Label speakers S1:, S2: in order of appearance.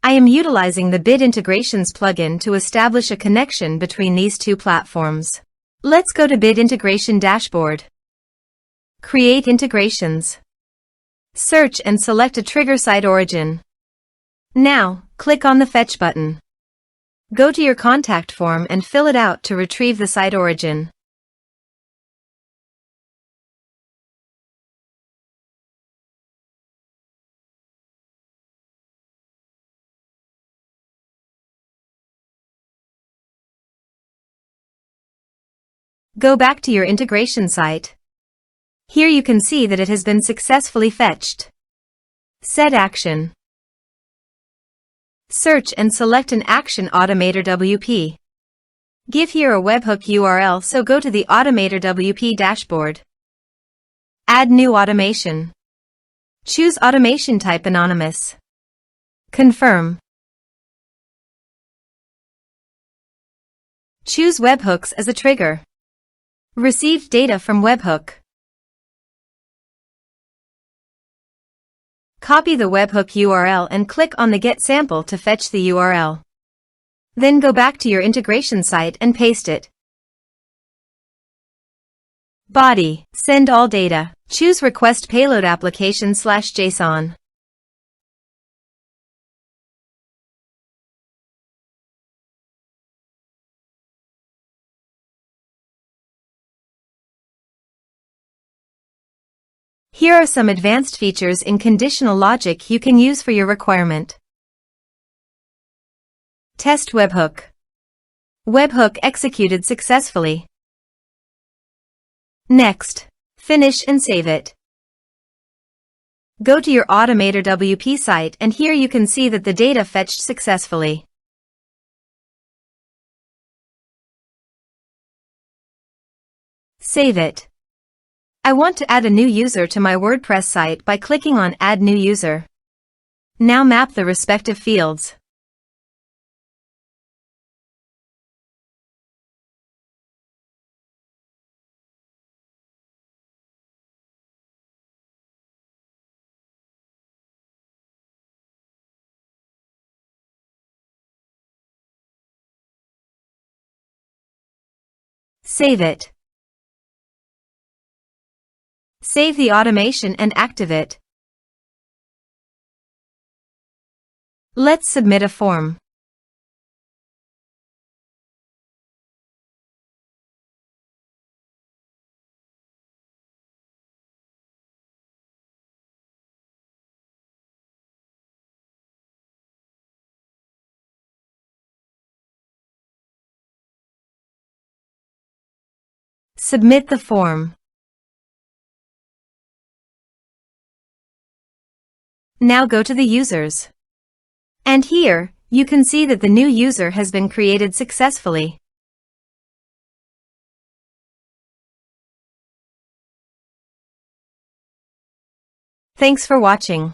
S1: I am utilizing the Bit Integrations plugin to establish a connection between these two platforms. Let's go to Bit Integration Dashboard. Create integrations. Search and select a trigger SiteOrigin. Now, click on the Fetch button. Go to your contact form and fill it out to retrieve the SiteOrigin. Go back to your integration site. Here you can see that it has been successfully fetched. Set action. Search and select an action AutomatorWP. Give here a webhook URL, so go to the AutomatorWP dashboard. Add new automation. Choose automation type anonymous. Confirm. Choose webhooks as a trigger. Received data from webhook. Copy the webhook URL and click on the Get Sample to fetch the URL. Then go back to your integration site and paste it. Body. Send all data. Choose Request Payload Application/JSON. Here are some advanced features in conditional logic you can use for your requirement. Test webhook. Webhook executed successfully. Next. Finish and save it. Go to your AutomatorWP site and here you can see that the data fetched successfully. Save it. I want to add a new user to my WordPress site by clicking on Add New User. Now map the respective fields. Save it. Save the automation and active it. Let's submit a form. Submit the form. Now go to the users. And here, you can see that the new user has been created successfully. Thanks for watching.